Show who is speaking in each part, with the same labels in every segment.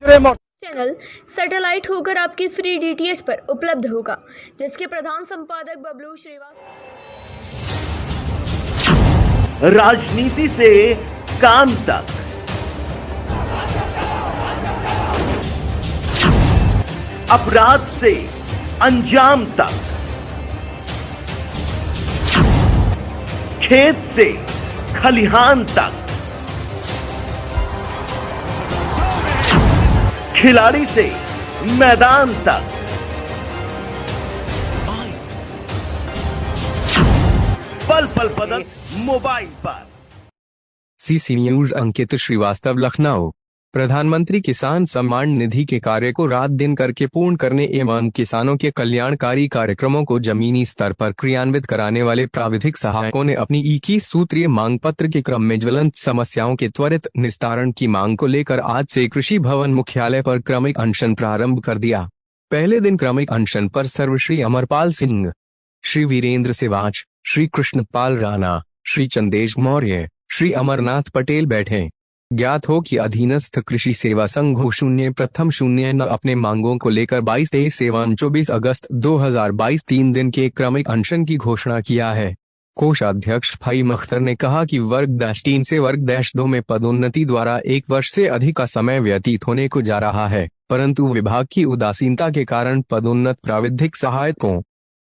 Speaker 1: Channel satellite होकर आपके free DTH पर उपलब्ध होगा, जिसके प्रधान संपादक बबलू श्रीवास्तव।
Speaker 2: राजनीति से काम तक, अपराध से अंजाम तक, खेत से खलिहान तक, खिलाड़ी से मैदान तक, पल पल पदक मोबाइल पर।
Speaker 3: सीसी न्यूज अंकित श्रीवास्तव, लखनऊ। प्रधानमंत्री किसान सम्मान निधि के कार्य को रात दिन करके पूर्ण करने एवं किसानों के कल्याणकारी कार्यक्रमों को जमीनी स्तर पर क्रियान्वित कराने वाले प्राविधिक सहायकों ने अपनी 21 सूत्रीय मांग पत्र के क्रम में ज्वलंत समस्याओं के त्वरित निस्तारण की मांग को लेकर आज से कृषि भवन मुख्यालय पर क्रमिक अनशन प्रारंभ कर दिया। पहले दिन क्रमिक अनशन पर सर्वश्री अमरपाल सिंह, श्री वीरेंद्र सिवाच, श्री कृष्णपाल राणा, श्री चंदेश मौर्य, श्री अमरनाथ पटेल बैठे। ज्ञात हो कि अधीनस्थ कृषि सेवा संघ 0 अपने मांगों को लेकर 22-23 एवं 24 अगस्त 2022 3 दिन के क्रमिक अनशन की घोषणा किया है। कोषाध्यक्ष फाइम अख्तर ने कहा कि वर्ग -3 से वर्ग -2 में पदोन्नति द्वारा 1 वर्ष से अधिक का समय व्यतीत होने को जा रहा है, परंतु विभाग की उदासीनता के कारण पदोन्नत प्राविधिक सहायकों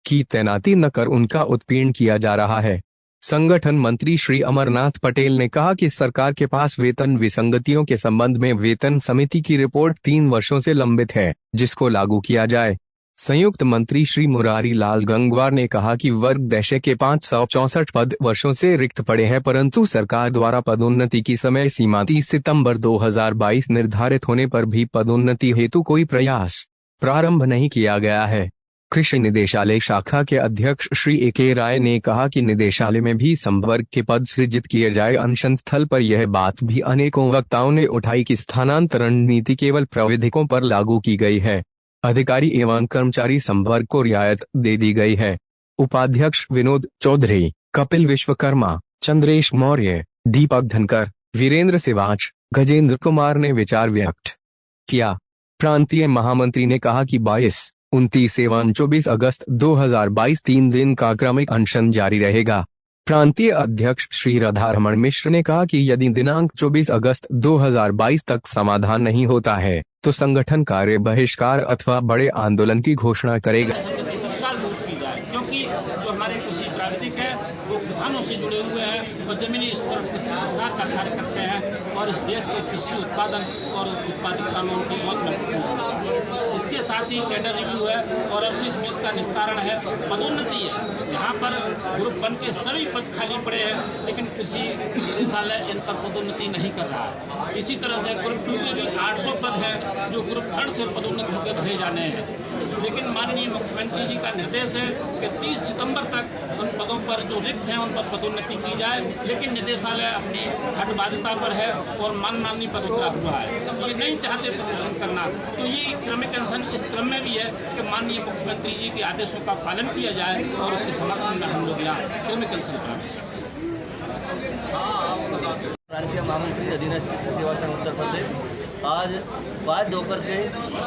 Speaker 3: की तैनाती न कर उनका उत्पीड़न किया जा रहा है। संगठन मंत्री श्री अमरनाथ पटेल ने कहा कि सरकार के पास वेतन विसंगतियों के संबंध में वेतन समिति की रिपोर्ट 3 वर्षों से लंबित है, जिसको लागू किया जाए। संयुक्त मंत्री श्री मुरारी लाल गंगवार ने कहा कि वर्ग दशे के 564 पद वर्षों से रिक्त पड़े हैं, परंतु सरकार द्वारा पदोन्नति की समय सीमा 30 सितंबर 2022 निर्धारित होने पर भी पदोन्नति हेतु कोई प्रयास प्रारंभ नहीं किया गया है। कृषि निदेशालय शाखा के अध्यक्ष श्री ए.के. राय ने कहा कि निदेशालय में भी संवर्ग के पद सृजित किए जाए। अनशन स्थल पर यह बात भी अनेकों वक्ताओं ने उठाई कि स्थानांतरण नीति केवल प्राविधिकों पर लागू की गई है, अधिकारी एवं कर्मचारी संवर्ग को रियायत दे दी गई है। उपाध्यक्ष विनोद चौधरी, कपिल विश्वकर्मा, चंद्रेश मौर्य, दीपक धनकर, वीरेंद्र सिवाच, गजेंद्र कुमार ने विचार व्यक्त किया। प्रांतीय महामंत्री ने कहा कि 22, 29 एवं 24 अगस्त 2022 3 दिन का क्रमिक अनशन जारी रहेगा। प्रांतीय अध्यक्ष श्री राधारमण मिश्र ने कहा कि यदि दिनांक 24 अगस्त 2022 तक समाधान नहीं होता है तो संगठन कार्य बहिष्कार अथवा बड़े आंदोलन की घोषणा करेगा।
Speaker 4: क्योंकि जो हमारे कृषि प्राविधिक है वो किसानों से जुड़े हुए हैं और जमीनी स्तर पर कृषि प्रसार का कार्य करते हैं और इस देश के कृषि उत्पादन और उत्पादकता में उनकी बहुत महत्वपूर्ण है। इसके साथ ही कैडर रिव्यू है और अवशेष बीज का निस्तारण है, पदोन्नति है। यहाँ पर ग्रुप 1 के सभी पद खाली पड़े हैं, लेकिन कृषि निदेशालय इन पर पदोन्नति नहीं कर रहा है। इसी तरह से ग्रुप 2 के भी 800 पद है जो ग्रुप 3 से पदोन्नत होकर भरे जाने हैं, लेकिन माननीय मुख्यमंत्री जी का निर्देश है कि 30 सितंबर तक उन पदों पर जो रिक्त हैं उन पर पदोन्नति की जाए, लेकिन निदेशालय अपनी हटबाध्यता पर है और मनमानी पर उतरा हुआ है। ये नहीं चाहते प्रदर्शन करना, तो ये क्रमिक अनशन इस क्रम में भी है कि माननीय मुख्यमंत्री जी के आदेशों का पालन किया जाए और उसके समर्थन में हम लोग यहाँ क्रमिक अनशन करें।
Speaker 5: प्रांतीय महामंत्री अधीनस्थ कृषि सेवा संघ उत्तर प्रदेश, आज बाध्य होकर के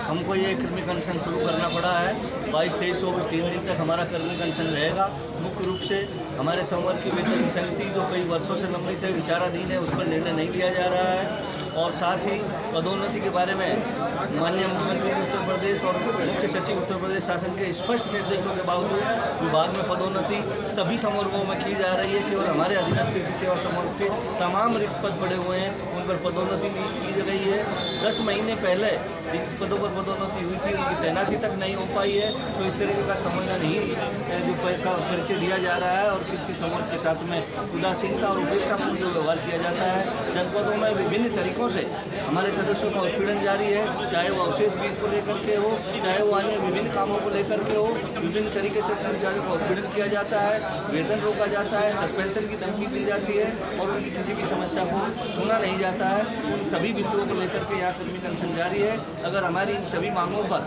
Speaker 5: हमको ये क्रमिक अनशन शुरू करना पड़ा है। 22, 23, 24 3 दिन तक हमारा क्रमिक अनशन रहेगा। मुख्य रूप से हमारे संवर्ग की वेतन समिति जो कई वर्षों से लंबित है, विचाराधीन है, उस पर निर्णय नहीं लिया जा रहा है। और साथ ही पदोन्नति के बारे में माननीय मुख्यमंत्री उत्तर प्रदेश और मुख्य सचिव उत्तर प्रदेश शासन के स्पष्ट निर्देशों के बावजूद विभाग में पदोन्नति सभी संवर्गों में की जा रही है। केवल हमारे अधीनस्थ कृषि सेवा संवर्ग के तमाम रिक्त पद पड़े हुए हैं, उन पर पदोन्नति नहीं की गई है। 10 महीने पहले जिन पदों पर पदोन्नति हुई थी उनकी तैनाती तक नहीं हो पाई है, तो इस तरीके का संबंध नहीं जो परिचय दिया जा रहा है और कृषि संवर्ग के साथ में उदासीनता और उपेक्षापूर्ण जो व्यवहार किया जाता है। जनपदों में विभिन्न तरीकों से हमारे सदस्यों का उत्पीड़न जारी है, चाहे वो अवशेष बीज को लेकर के हो, चाहे वो अन्य विभिन्न कामों को लेकर के हो। विभिन्न तरीके से कर्मचारियों का उत्पीड़न किया जाता है, वेतन रोका जाता है, सस्पेंशन की धमकी दी जाती है और उनकी किसी भी समस्या को सुना नहीं जाता है। उन सभी बिंदुओं को लेकर के यहाँ क्रमिक अनशन जारी है। अगर हमारी इन सभी मांगों पर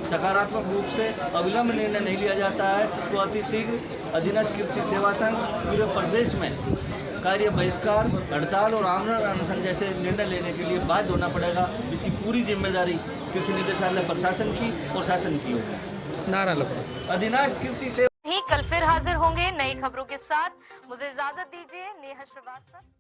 Speaker 5: सकारात्मक रूप से अविलंब निर्णय नहीं लिया जाता है तो अति शीघ्र अधीनस्थ कृषि सेवा संघ पूरे प्रदेश में कार्य बहिष्कार, हड़ताल और आमरण अनशन जैसे निर्णय लेने के लिए बाध्य होना पड़ेगा, जिसकी पूरी जिम्मेदारी कृषि निदेशालय प्रशासन की और शासन की होगी।
Speaker 6: नारा लगो।
Speaker 5: अधिनाश कृषि से
Speaker 7: कल फिर हाजिर होंगे नई खबरों के साथ। मुझे इजाजत दीजिए। नेहा श्रीवास्तव।